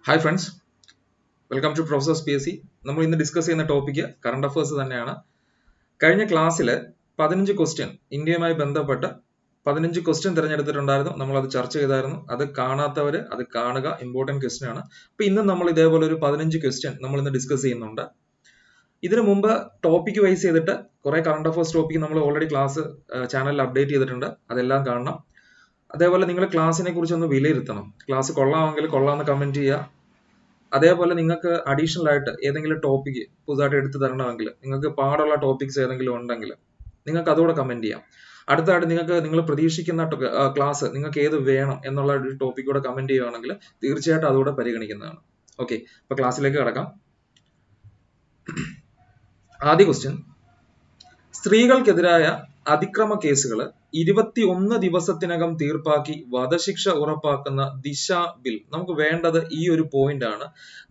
Hi friends, welcome to professors PSC. നമ്മൾ ഇന്ന് discuss ചെയ്യുന്ന ടോപ്പിക് കറണ്ട് അഫയേഴ്സ് തന്നെയാണ്. കഴിഞ്ഞ ക്ലാസ്സിൽ 15 ക്വസ്റ്റ്യൻ ഇന്ത്യയുമായി ബന്ധപ്പെട്ട് 15 ക്വസ്റ്റ്യൻ തിരഞ്ഞെടുത്തിട്ടുണ്ടായിരുന്നു. നമ്മൾ അത് ചർച്ച ചെയ്തായിരുന്നു. അത് കാണാത്തവർ അത് കാണുക, ഇമ്പോർട്ടൻറ്റ് ക്വസ്റ്റ്യൻ ആണ്. അപ്പൊ ഇന്ന് നമ്മൾ ഇതേപോലെ ഒരു 15 ക്വസ്റ്റ്യൻ നമ്മൾ ഇന്ന് ഡിസ്കസ് ചെയ്യുന്നുണ്ട്. ഇതിനു മുമ്പ് ടോപ്പിക് വൈസ് ചെയ്തിട്ട് കുറെ കറണ്ട് അഫയേഴ്സ് ടോപ്പിക് നമ്മൾ ഓൾറെഡി ക്ലാസ് ചാനലിൽ അപ്ഡേറ്റ് ചെയ്തിട്ടുണ്ട്. അതെല്ലാം കാണണം. അതേപോലെ നിങ്ങൾ ക്ലാസ്സിനെ കുറിച്ച് ഒന്ന് വിലയിരുത്തണം. ക്ലാസ് കൊള്ളാമെങ്കിൽ കൊള്ളാമെന്ന് കമന്റ് ചെയ്യുക. അതേപോലെ നിങ്ങൾക്ക് അഡീഷണൽ ആയിട്ട് ഏതെങ്കിലും ടോപ്പിക് പുതുതായിട്ട് എടുത്തു തരണമെങ്കിൽ, നിങ്ങൾക്ക് പാടുള്ള ടോപ്പിക്സ് ഏതെങ്കിലും ഉണ്ടെങ്കിൽ നിങ്ങൾക്ക് അതുകൂടെ കമന്റ് ചെയ്യാം. അടുത്തായിട്ട് നിങ്ങൾ പ്രതീക്ഷിക്കുന്ന ക്ലാസ് നിങ്ങൾക്ക് ഏത് വേണം എന്നുള്ള ഒരു ടോപ്പിക് കൂടെ കമന്റ് ചെയ്യുകയാണെങ്കിൽ തീർച്ചയായിട്ടും അതുകൂടെ പരിഗണിക്കുന്നതാണ്. ഓക്കെ, അപ്പൊ ക്ലാസ്സിലേക്ക് കടക്കാം. ആദ്യ ക്വസ്റ്റ്യൻ: സ്ത്രീകൾക്കെതിരായ അതിക്രമ കേസുകൾ 21 ദിവസത്തിനകം തീർപ്പാക്കി വധശിക്ഷ ഉറപ്പാക്കുന്ന ദിശ ബിൽ. നമുക്ക് വേണ്ടത് ഈ ഒരു പോയിന്റ് ആണ്.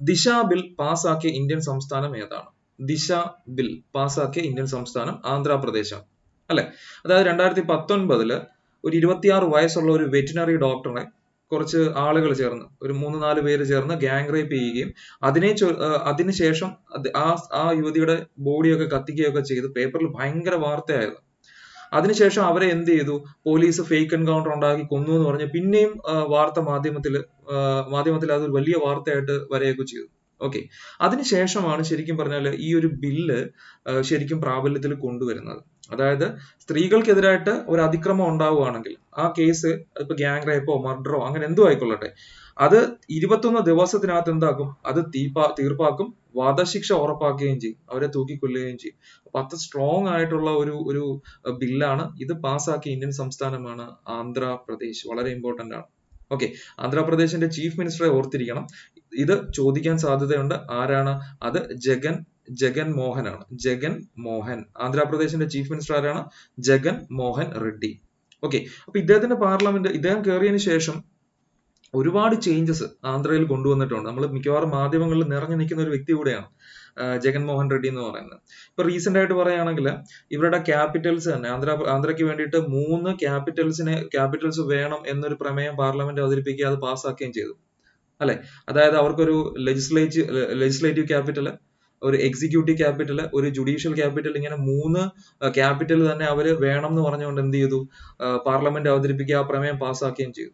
ദിശ ബിൽ പാസാക്കിയ ഇന്ത്യൻ സംസ്ഥാനം ഏതാണ്? ദിശ ബിൽ പാസാക്കിയ ഇന്ത്യൻ സംസ്ഥാനം ആന്ധ്രാപ്രദേശാണ്, അല്ലെ? അതായത് 2019 ഒരു 26 വയസ്സുള്ള ഒരു വെറ്റിനറി ഡോക്ടറെ കുറച്ച് ആളുകൾ ചേർന്ന്, ഒരു 3-4 പേര് ചേർന്ന് ഗ്യാങ് റേപ്പ് ചെയ്യുകയും അതിനുശേഷം ആ യുവതിയുടെ ബോഡിയൊക്കെ കത്തിക്കുകയൊക്കെ ചെയ്ത് പേപ്പറിൽ ഭയങ്കര വാർത്തയായിരുന്നു. അതിനുശേഷം അവരെ എന്ത് ചെയ്തു? പോലീസ് ഫേക്ക് എൻകൗണ്ടർ ഉണ്ടാക്കി കൊന്നു എന്ന് പറഞ്ഞ് പിന്നെയും മാധ്യമത്തിൽ അതൊരു വലിയ വാർത്തയായിട്ട് വരികയൊക്കെ ചെയ്തു. ഓക്കെ, അതിനുശേഷമാണ് ശരിക്കും പറഞ്ഞാൽ ഈ ഒരു ബില്ല് ശരിക്കും പ്രാബല്യത്തിൽ കൊണ്ടുവരുന്നത്. അതായത് സ്ത്രീകൾക്കെതിരായിട്ട് ഒരു അതിക്രമം ഉണ്ടാവുകയാണെങ്കിൽ ആ കേസ് ഇപ്പൊ ഗ്യാങ് റേപ്പോ മർഡറോ അങ്ങനെ എന്തോ ആയിക്കൊള്ളട്ടെ, അത് 21 ദിവസത്തിനകത്ത് എന്താക്കും? അത് തീർപ്പാക്കും, വധശിക്ഷ ഉറപ്പാക്കുകയും ചെയ്യും, അവരെ തൂക്കിക്കൊല്ലുകയും ചെയ്യും. അപ്പൊ അത്ര സ്ട്രോങ് ആയിട്ടുള്ള ഒരു ബില്ലാണ്. ഇത് പാസ്സാക്കിയ ഇന്ത്യൻ സംസ്ഥാനമാണ് ആന്ധ്രാപ്രദേശ്. വളരെ ഇമ്പോർട്ടന്റ് ആണ്. ഓക്കെ, ആന്ധ്രാപ്രദേശിന്റെ ചീഫ് മിനിസ്റ്ററെ ഓർത്തിരിക്കണം. ഇത് ചോദിക്കാൻ സാധ്യതയുണ്ട്. ആരാണ് അത്? ജഗൻ മോഹൻ ആണ്. ജഗൻ മോഹൻ, ആന്ധ്രാപ്രദേശിന്റെ ചീഫ് മിനിസ്റ്റർ ആരാണ്? ജഗൻ മോഹൻ റെഡ്ഡി. ഓക്കെ, അപ്പൊ ഇദ്ദേഹത്തിന്റെ പാർലമെന്റ്, ഇദ്ദേഹം കയറിയതിനു ശേഷം ഒരുപാട് ചേഞ്ചസ് ആന്ധ്രയിൽ കൊണ്ടുവന്നിട്ടുണ്ട്. നമ്മൾ മിക്കവാറും മാധ്യമങ്ങളിൽ നിറഞ്ഞു നിൽക്കുന്ന ഒരു വ്യക്തി കൂടെയാണ് ജഗൻമോഹൻ റെഡ്ഡി എന്ന് പറയുന്നത്. ഇപ്പൊ റീസെന്റ് ആയിട്ട് പറയുകയാണെങ്കിൽ ഇവരുടെ ക്യാപിറ്റൽസ് തന്നെ ആന്ധ്രയ്ക്ക് വേണ്ടിയിട്ട് 3 ക്യാപിറ്റൽസ് വേണം എന്നൊരു പ്രമേയം പാർലമെന്റ് അവതരിപ്പിക്കുക, അത് പാസ്സാക്കുകയും ചെയ്തു, അല്ലെ? അതായത് അവർക്കൊരു ലെജിസ്ലേറ്റീവ് ക്യാപിറ്റൽ, ഒരു എക്സിക്യൂട്ടീവ് ക്യാപിറ്റൽ, ഒരു ജുഡീഷ്യൽ ക്യാപിറ്റൽ, ഇങ്ങനെ 3 ക്യാപിറ്റൽ തന്നെ അവര് വേണം എന്ന് പറഞ്ഞുകൊണ്ട് എന്ത് ചെയ്തു? പാർലമെന്റ് അവതരിപ്പിക്കുക, ആ പ്രമേയം പാസ്സാക്കുകയും ചെയ്തു.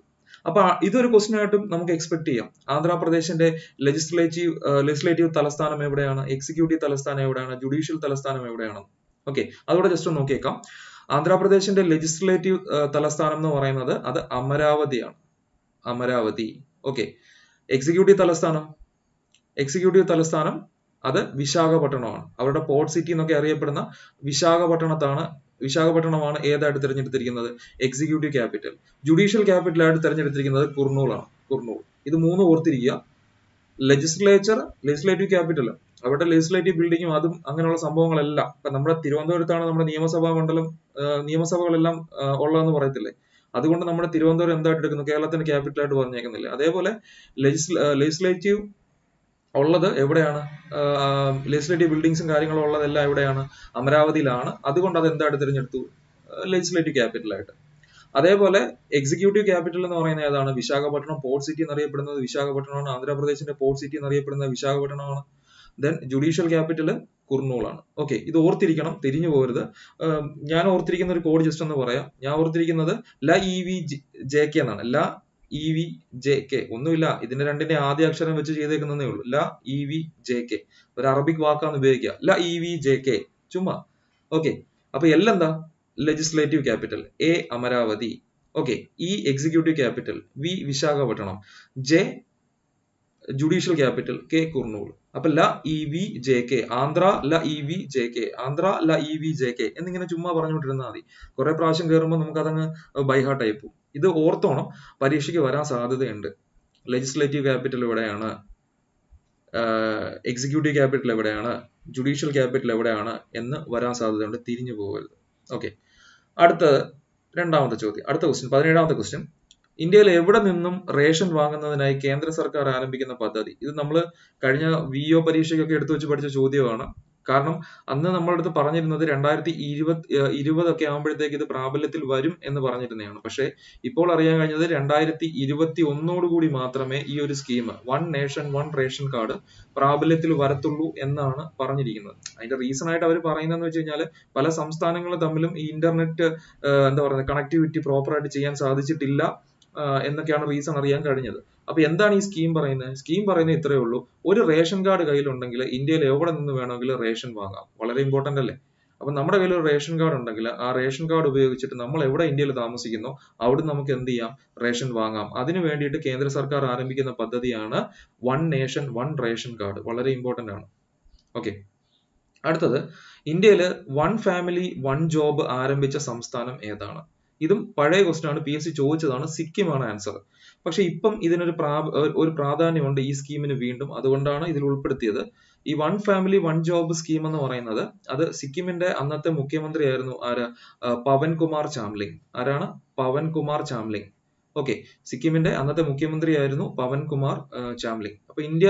അപ്പൊ ഇതൊരു ക്വസ്റ്റ്യൻ ആയിട്ടും നമുക്ക് എക്സ്പെക്ട് ചെയ്യാം. ആന്ധ്രാപ്രദേശിന്റെ ലെജിസ്ലേറ്റീവ് തലസ്ഥാനം എവിടെയാണ്? എക്സിക്യൂട്ടീവ് തലസ്ഥാനം എവിടെയാണ്? ജുഡീഷ്യൽ തലസ്ഥാനം എവിടെയാണ്? ഓക്കെ, അതോടെ ജസ്റ്റ് ഒന്ന് നോക്കിയേക്കാം. ആന്ധ്രാപ്രദേശിന്റെ ലെജിസ്ലേറ്റീവ് തലസ്ഥാനം എന്ന് പറയുന്നത് അത് അമരാവതിയാണ്. അമരാവതി. ഓക്കെ, എക്സിക്യൂട്ടീവ് തലസ്ഥാനം അത് വിശാഖപട്ടണമാണ്. അവരുടെ പോർട്ട് സിറ്റി എന്നൊക്കെ അറിയപ്പെടുന്ന വിശാഖപട്ടണമാണ് ഏതായിട്ട് തിരഞ്ഞെടുത്തിരിക്കുന്നത്? Executive capital. ജുഡീഷ്യൽ ക്യാപിറ്റൽ ആയിട്ട് തിരഞ്ഞെടുത്തിരിക്കുന്നത് കുർണൂളാണ്. കുർണൂൾ. ഇത് 3 ഓർത്തിരിക്കുക. ലെജിസ്ലേറ്റീവ് ക്യാപിറ്റൽ, അവരുടെ ലെജിസ്ലേറ്റീവ് ബിൽഡിങ്ങും അതും അങ്ങനെയുള്ള സംഭവങ്ങളെല്ലാം. ഇപ്പൊ നമ്മുടെ തിരുവനന്തപുരത്താണ് നമ്മുടെ നിയമസഭകളെല്ലാം ഉള്ളതെന്ന് പറയത്തില്ലേ? അതുകൊണ്ട് നമ്മുടെ തിരുവനന്തപുരം എന്തായിട്ട് എടുക്കുന്നു? കേരളത്തിന്റെ ക്യാപിറ്റൽ ആയിട്ട് പറഞ്ഞേക്കുന്നില്ല. അതേപോലെ ലെജിസ്ലേറ്റീവ് ഉള്ളത് എവിടെയാണ്? ലെജിസ്ലേറ്റീവ് ബിൽഡിങ്സും കാര്യങ്ങളും ഉള്ളതെല്ലാം എവിടെയാണ്? അമരാവതിയിലാണ്. അതുകൊണ്ട് അത് എന്തായിട്ട് തിരഞ്ഞെടുത്തു? ലെജിസ്ലേറ്റീവ് ക്യാപിറ്റൽ ആയിട്ട്. അതേപോലെ എക്സിക്യൂട്ടീവ് ക്യാപിറ്റൽ എന്ന് പറയുന്നത് ഏതാണ്? വിശാഖപട്ടണം. പോർട്ട് സിറ്റി എന്നറിയപ്പെടുന്നത് വിശാഖപട്ടണമാണ്. ആന്ധ്രാപ്രദേശിന്റെ പോർട്ട് സിറ്റി എന്നറിയപ്പെടുന്നത് വിശാഖപട്ടണമാണ്. ദെൻ ജുഡീഷ്യൽ ക്യാപിറ്റൽ കുർണൂളാണ്. ഓക്കെ, ഇത് ഓർത്തിരിക്കണം, തിരിഞ്ഞു പോകരുത്. ഞാൻ ഓർത്തിരിക്കുന്ന ഒരു കോഡ് ജസ്റ്റ് ഒന്ന് പറയാം. ഞാൻ ഓർത്തിരിക്കുന്നത് LEVJK എന്നാണ്. LEVJK ഒന്നുമില്ല, ഇതിന്റെ രണ്ടിന്റെ ആദ്യ അക്ഷരം വെച്ച് ചെയ്തേക്കുന്നതേ ഉള്ളൂ. LEVJK ഒരു അറബിക് വാക്കാന്ന് ഉപയോഗിക്കുക. LEVJK ചുമ്മാ. ഓക്കെ, അപ്പൊ L എന്താ? Legislative capital, A Amaravati. Okay, E executive capital, V Visakhapatnam, J judicial capital, K Kurnool. അപ്പൊ LEVJK, ആന്ധ്ര LEVJK എന്നിങ്ങനെ ചുമ്മാ പറഞ്ഞുകൊണ്ടിരുന്നാൽ മതി. കുറെ പ്രാവശ്യം കയറുമ്പോൾ നമുക്ക് അതങ്ങ് ബൈഹാർട്ട് ആയി പോകും. ഇത് ഓർത്തോണം, പരീക്ഷയ്ക്ക് വരാൻ സാധ്യതയുണ്ട്. ലെജിസ്ലേറ്റീവ് ക്യാപിറ്റൽ എവിടെയാണ്? എക്സിക്യൂട്ടീവ് ക്യാപിറ്റൽ എവിടെയാണ്? ജുഡീഷ്യൽ ക്യാപിറ്റൽ എവിടെയാണ് എന്ന് വരാൻ സാധ്യതയുണ്ട്. തിരിഞ്ഞു പോകരുത്. ഓക്കെ, അടുത്ത ക്വസ്റ്റ്യൻ, 17ാമത്തെ ക്വസ്റ്റ്യൻ. ഇന്ത്യയിൽ എവിടെ നിന്നും റേഷൻ വാങ്ങുന്നതിനായി കേന്ദ്ര സർക്കാർ ആരംഭിക്കുന്ന പദ്ധതി? ഇത് നമ്മൾ കഴിഞ്ഞ VO പരീക്ഷയ്ക്കൊക്കെ എടുത്തു വെച്ച് പഠിച്ച ചോദ്യമാണ്. കാരണം അന്ന് നമ്മുടെ അടുത്ത് പറഞ്ഞിരുന്നത് 2020 ആകുമ്പോഴത്തേക്ക് ഇത് പ്രാബല്യത്തിൽ വരും എന്ന് പറഞ്ഞിരുന്നതാണ്. പക്ഷേ ഇപ്പോൾ അറിയാൻ കഴിഞ്ഞത് 2021 മാത്രമേ ഈ ഒരു scheme one nation one ration card പ്രാബല്യത്തിൽ വരത്തുള്ളൂ എന്നാണ് പറഞ്ഞിരിക്കുന്നത്. അതിന്റെ റീസൺ ആയിട്ട് അവർ പറയുന്നതെന്ന് വെച്ച് കഴിഞ്ഞാൽ പല സംസ്ഥാനങ്ങളും തമ്മിലും ഈ ഇന്റർനെറ്റ് എന്താ പറയുക കണക്ടിവിറ്റി പ്രോപ്പർ ആയിട്ട് ചെയ്യാൻ സാധിച്ചിട്ടില്ല എന്നൊക്കെയാണ് റീസൺ അറിയാൻ കഴിഞ്ഞത്. അപ്പൊ എന്താണ് ഈ സ്കീം പറയുന്നത്? സ്കീം പറയുന്നത് ഇത്രയേ ഉള്ളൂ, ഒരു റേഷൻ കാർഡ് കയ്യിലുണ്ടെങ്കിൽ ഇന്ത്യയിൽ എവിടെ നിന്ന് വേണമെങ്കിലും റേഷൻ വാങ്ങാം. വളരെ ഇമ്പോർട്ടന്റ് അല്ലേ? അപ്പൊ നമ്മുടെ കയ്യിൽ ഒരു റേഷൻ കാർഡ് ഉണ്ടെങ്കിൽ ആ റേഷൻ കാർഡ് ഉപയോഗിച്ചിട്ട് നമ്മൾ എവിടെ ഇന്ത്യയിൽ താമസിക്കുന്നോ അവിടെ നമുക്ക് എന്ത് ചെയ്യാം? റേഷൻ വാങ്ങാം. അതിനു വേണ്ടിയിട്ട് കേന്ദ്ര സർക്കാർ ആരംഭിക്കുന്ന പദ്ധതിയാണ് one nation one ration card. വളരെ ഇമ്പോർട്ടന്റ് ആണ്. ഓക്കെ, അടുത്തത് ഇന്ത്യയിൽ വൺ ഫാമിലി വൺ ജോബ് ആരംഭിച്ച സംസ്ഥാനം ഏതാണ്? ഇതും പഴയ ക്വസ്റ്റ്യൻ ആണ്, PSC ചോദിച്ചതാണ്. സിക്കിമാണ് ആൻസർ. പക്ഷെ ഇപ്പം ഇതിനൊരു ഒരു പ്രാധാന്യമുണ്ട് ഈ സ്കീമിന് വീണ്ടും, അതുകൊണ്ടാണ് ഇതിൽ ഉൾപ്പെടുത്തിയത്. ഈ one family one job scheme എന്ന് പറയുന്നത് അത് സിക്കിമിന്റെ അന്നത്തെ മുഖ്യമന്ത്രി ആയിരുന്നു ആര്? പവൻ കുമാർ ചാംലിംഗ്. ആരാണ്? പവൻ കുമാർ ചാംലിംഗ്. ഓക്കെ, സിക്കിമിന്റെ അന്നത്തെ മുഖ്യമന്ത്രി ആയിരുന്നു പവൻ കുമാർ ചാംലിംഗ്. അപ്പൊ ഇന്ത്യ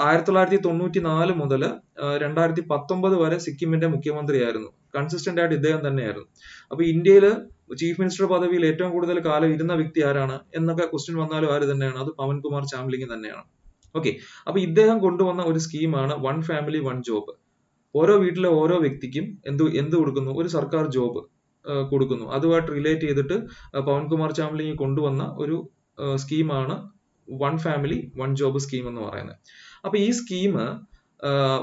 1994 മുതൽ 2019 വരെ സിക്കിമിന്റെ മുഖ്യമന്ത്രിയായിരുന്നു. കൺസിസ്റ്റന്റ് ആയിട്ട് ഇദ്ദേഹം തന്നെയായിരുന്നു. അപ്പൊ ഇന്ത്യയില് ചീഫ് മിനിസ്റ്റർ പദവിയിൽ ഏറ്റവും കൂടുതൽ കാലം ഇരുന്ന വ്യക്തി ആരാണ് എന്നൊക്കെ ക്വസ്റ്റ്യൻ വന്നാലും ആര് തന്നെയാണ്? അത് പവൻ കുമാർ ചാംലിംഗ് തന്നെയാണ്. ഓക്കെ, അപ്പൊ ഇദ്ദേഹം കൊണ്ടുവന്ന ഒരു സ്കീമാണ് വൺ ഫാമിലി വൺ ജോബ്. ഓരോ വീട്ടിലെ ഓരോ വ്യക്തിക്കും എന്ത് കൊടുക്കുന്നു? ഒരു സർക്കാർ ജോബ് കൊടുക്കുന്നു. അതുമായിട്ട് റിലേറ്റ് ചെയ്തിട്ട് പവൻ കുമാർ ചാംലിംഗ് കൊണ്ടുവന്ന ഒരു സ്കീമാണ് one family one job scheme എന്ന് പറയുന്നത്. അപ്പൊ ഈ സ്കീം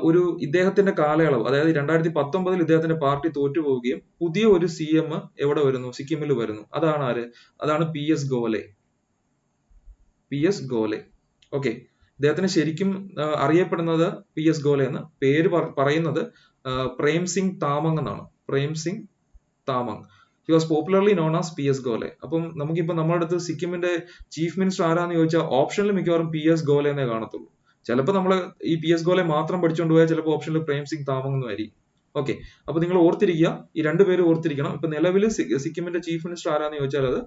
ഒരു ഇദ്ദേഹത്തിന്റെ കാലയളവ്, അതായത് 2019 ഇദ്ദേഹത്തിന്റെ പാർട്ടി തോറ്റുപോവുകയും പുതിയ ഒരു CM എവിടെ വരുന്നു? സിക്കിമിൽ വരുന്നു. അതാണ് ആര്? അതാണ് PS Gole. PS Gole. Okay, ഇദ്ദേഹത്തിന് ശരിക്കും അറിയപ്പെടുന്നത് PS ഗോലെ എന്ന്. പേര് പറയുന്നത് പ്രേം സിംഗ് താമങ് എന്നാണ്. Prem Singh Tamang. He was popularly known as PS Golay. അപ്പം നമുക്കിപ്പോ നമ്മുടെ അടുത്ത് സിക്കിമിന്റെ ചീഫ് മിനിസ്റ്റർ ആരാന്ന് ചോദിച്ചാൽ ഓപ്ഷനിൽ മിക്കവാറും PS ഗോലെ എന്നേ കാണത്തുള്ളൂ. ചിലപ്പോൾ നമ്മൾ ഈ PS ഗോലെ മാത്രം പഠിച്ചുകൊണ്ട് പോയാൽ ചിലപ്പോൾ ഓപ്ഷനിൽ പ്രേം സിംഗ് താമങ് എന്നായിരിക്കും. ഓക്കെ, അപ്പൊ നിങ്ങൾ ഓർത്തിരിക്കുക, ഈ രണ്ടുപേരും ഓർത്തിരിക്കണം. ഇപ്പൊ നിലവിൽ സിക്കിമിന്റെ ചീഫ് മിനിസ്റ്റർ ആരാന്ന് ചോദിച്ചാൽ അത്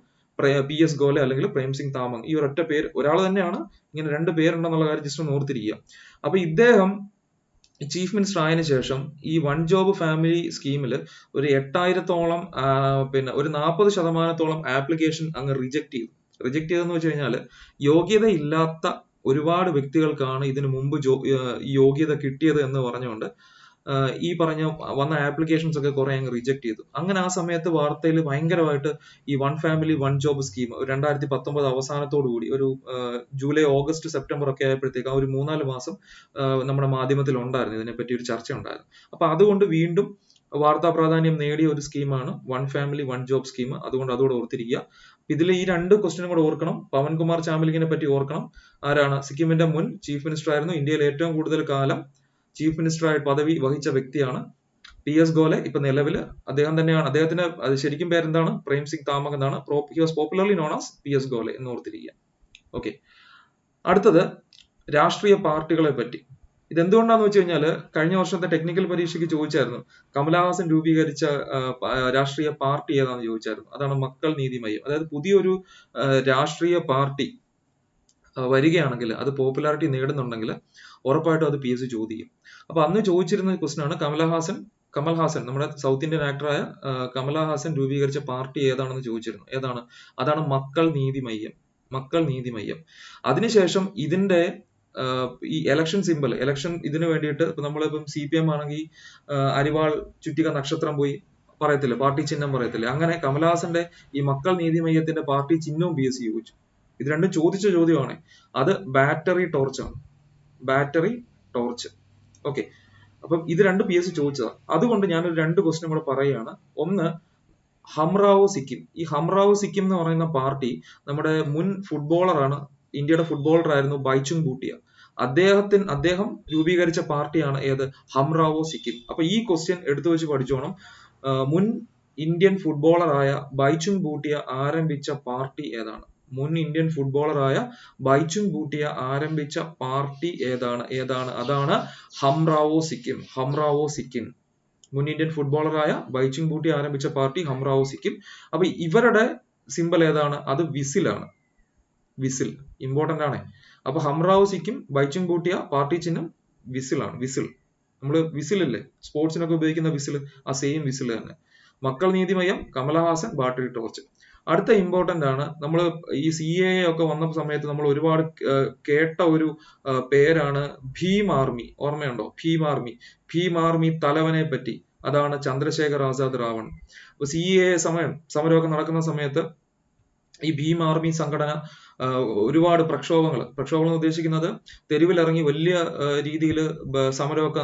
PS ഗോലെ അല്ലെങ്കിൽ പ്രേം സിംഗ് താമങ്. ഈ ഒരൊറ്റ പേര് ഒരാൾ തന്നെയാണ്, ഇങ്ങനെ രണ്ട് പേരുണ്ടെന്നുള്ള കാര്യം ജസ്റ്റ് ഒന്ന് ഓർത്തിരിക്കുക. അപ്പൊ ഇദ്ദേഹം ചീഫ് മിനിസ്റ്റർ ആയതിനു ശേഷം ഈ വൺ ജോബ് ഫാമിലി സ്കീമിൽ ഒരു 8000-ഓളം പിന്നെ ഒരു 40% ആപ്ലിക്കേഷൻ അങ്ങ് റിജക്ട് ചെയ്തെന്ന് വെച്ച് കഴിഞ്ഞാൽ യോഗ്യതയില്ലാത്ത ഒരുപാട് വ്യക്തികൾക്കാണ് ഇതിനു മുമ്പ് യോഗ്യത കിട്ടിയത് എന്ന് പറഞ്ഞുകൊണ്ട് ഈ പറഞ്ഞ വന്ന ആപ്ലിക്കേഷൻസ് ഒക്കെ കുറെ അങ്ങ് റിജക്ട് ചെയ്തു. അങ്ങനെ ആ സമയത്ത് വാർത്തയിൽ ഭയങ്കരമായിട്ട് ഈ one family one job scheme 2019 അവസാനത്തോടു കൂടി ഒരു ജൂലൈ ഓഗസ്റ്റ് സെപ്റ്റംബർ ഒക്കെ ആയപ്പോഴത്തേക്ക് ആ ഒരു 3-4 മാസം നമ്മുടെ മാധ്യമത്തിൽ ഉണ്ടായിരുന്നു, ഇതിനെപ്പറ്റി ഒരു ചർച്ച ഉണ്ടായിരുന്നു. അപ്പൊ അതുകൊണ്ട് വീണ്ടും വാർത്താ പ്രാധാന്യം നേടിയ ഒരു സ്കീമാണ് one family one job scheme. അതുകൊണ്ട് അതോടെ ഓർത്തിരിക്കുക. ഇതിൽ ഈ രണ്ട് ക്വസ്റ്റ്യനും കൂടെ ഓർക്കണം. പവൻ കുമാർ ചാംലിംഗിനെ പറ്റി ഓർക്കണം. ആരാണ്? സിക്കിമിന്റെ മുൻ ചീഫ് മിനിസ്റ്റർ ആയിരുന്നു. ഇന്ത്യയിൽ ഏറ്റവും കൂടുതൽ കാലം ചീഫ് മിനിസ്റ്റർ ആയിട്ട് പദവി വഹിച്ച വ്യക്തിയാണ് PS ഗോലെ. ഇപ്പൊ നിലവില് അദ്ദേഹം തന്നെയാണ്. അദ്ദേഹത്തിന്റെ ശരിക്കും പേരെന്താണ്? പ്രേം സിംഗ് താമങ് എന്നാണ്. He was popularly known as PS Gole എന്ന് ഓർത്തിരിക്കുക. ഓക്കെ, അടുത്തത് രാഷ്ട്രീയ പാർട്ടികളെ പറ്റി. ഇതെന്തുകൊണ്ടാന്ന് വെച്ച് കഴിഞ്ഞാല് കഴിഞ്ഞ വർഷത്തെ ടെക്നിക്കൽ പരീക്ഷയ്ക്ക് ചോദിച്ചായിരുന്നു, കമലഹാസൻ രൂപീകരിച്ച രാഷ്ട്രീയ പാർട്ടി ഏതാണെന്ന് ചോദിച്ചായിരുന്നു. അതാണ് മക്കൾ നീതി മയ്യം. അതായത് പുതിയൊരു രാഷ്ട്രീയ പാർട്ടി വരികയാണെങ്കിൽ, അത് പോപ്പുലാരിറ്റി നേടുന്നുണ്ടെങ്കിൽ ഉറപ്പായിട്ടും അത് PSC ചോദിക്കും. അപ്പൊ അന്ന് ചോദിച്ചിരുന്ന ക്വസ്റ്റൻ ആണ് കമൽഹാസൻ നമ്മുടെ സൗത്ത് ഇന്ത്യൻ ആക്ടറായ കമലഹാസൻ രൂപീകരിച്ച പാർട്ടി ഏതാണെന്ന് ചോദിച്ചിരുന്നു. ഏതാണ്? അതാണ് മക്കൾ നീതി മയ്യം. അതിനുശേഷം ഇതിന്റെ ഈ ഇലക്ഷൻ സിമ്പൽ, ഇതിനു വേണ്ടിയിട്ട് ഇപ്പൊ നമ്മളിപ്പം CPM ആണെങ്കിൽ അരിവാൾ ചുറ്റിക നക്ഷത്രം പോയി പറയത്തില്ലേ, പാർട്ടി ചിഹ്നം പറയത്തില്ലേ, അങ്ങനെ കമലഹാസന്റെ ഈ മക്കൾ നീതി മയ്യത്തിന്റെ പാർട്ടി ചിഹ്നവും PSC ചോദിച്ചു. ഇത് രണ്ടും ചോദിച്ച ചോദ്യമാണ്. അത് ബാറ്ററി ടോർച്ചാണ്. ഓക്കെ, അപ്പം ഇത് രണ്ട് PSC ചോദിച്ചതാണ്. അതുകൊണ്ട് ഞാനൊരു രണ്ട് ക്വസ്റ്റ്യൻ കൂടെ പറയുകയാണ്. ഒന്ന്, ഹംറാവോ സിക്കിം. ഈ ഹംറാവോ സിക്കിം എന്ന് പറയുന്ന പാർട്ടി നമ്മുടെ മുൻ ഫുട്ബോളറാണ്, ഇന്ത്യയുടെ ഫുട്ബോളർ ആയിരുന്നു ബൈചുങ് ഭൂട്ടിയ. അദ്ദേഹം രൂപീകരിച്ച പാർട്ടിയാണ് ഏത്? ഹംറാവോ സിക്കിം. അപ്പൊ ഈ ക്വസ്റ്റ്യൻ എടുത്തു വെച്ച് പഠിച്ചോണം. മുൻ ഇന്ത്യൻ ഫുട്ബോളറായ ബൈചുങ് ഭൂട്ടിയ ആരംഭിച്ച പാർട്ടി ഏതാണ്? മുൻ ഇന്ത്യൻ ഫുട്ബോളറായ ബൈചുങ് ഭൂട്ടിയ ആരംഭിച്ച പാർട്ടി ഏതാണ്? അതാണ് ഹംറാവോ സിക്കിം. മുൻ ഇന്ത്യൻ ഫുട്ബോളറായ ബൈചുങ് ഭൂട്ടിയ ആരംഭിച്ച പാർട്ടി ഹംറാവോ സിക്കിം. അപ്പൊ ഇവരുടെ സിമ്പൽ ഏതാണ്? അത് വിസിലാണ്. ഇമ്പോർട്ടന്റ് ആണ്. അപ്പൊ ഹംറാവോ സിക്കിം, ബൈചുങ് ഭൂട്ടിയ പാർട്ടി ചിഹ്നം വിസിലാണ്. നമ്മൾ വിസിലില്ലേ, സ്പോർട്സിനൊക്കെ ഉപയോഗിക്കുന്ന വിസിൽ, ആ സെയിം വിസിൽ തന്നെ. മക്കൾ നീതിമയം, കമലഹാസൻ, ബാട്ടറി ടോർച്ച്. അടുത്ത ഇമ്പോർട്ടന്റ് ആണ്, നമ്മൾ ഈ CAA ഒക്കെ വന്ന സമയത്ത് നമ്മൾ ഒരുപാട് കേട്ട ഒരു പേരാണ് ഭീം ആർമി. ഓർമ്മയുണ്ടോ? ഭീം ആർമി തലവനെ പറ്റി. അതാണ് ചന്ദ്രശേഖർ ആസാദ് റാവൺ. അപ്പൊ CAA സമരമൊക്കെ നടക്കുന്ന സമയത്ത് ഈ ഭീം ആർമി സംഘടന ഒരുപാട് പ്രക്ഷോഭങ്ങൾ എന്ന് ഉദ്ദേശിക്കുന്നത് തെരുവിലിറങ്ങി വലിയ രീതിയിൽ സമരമൊക്കെ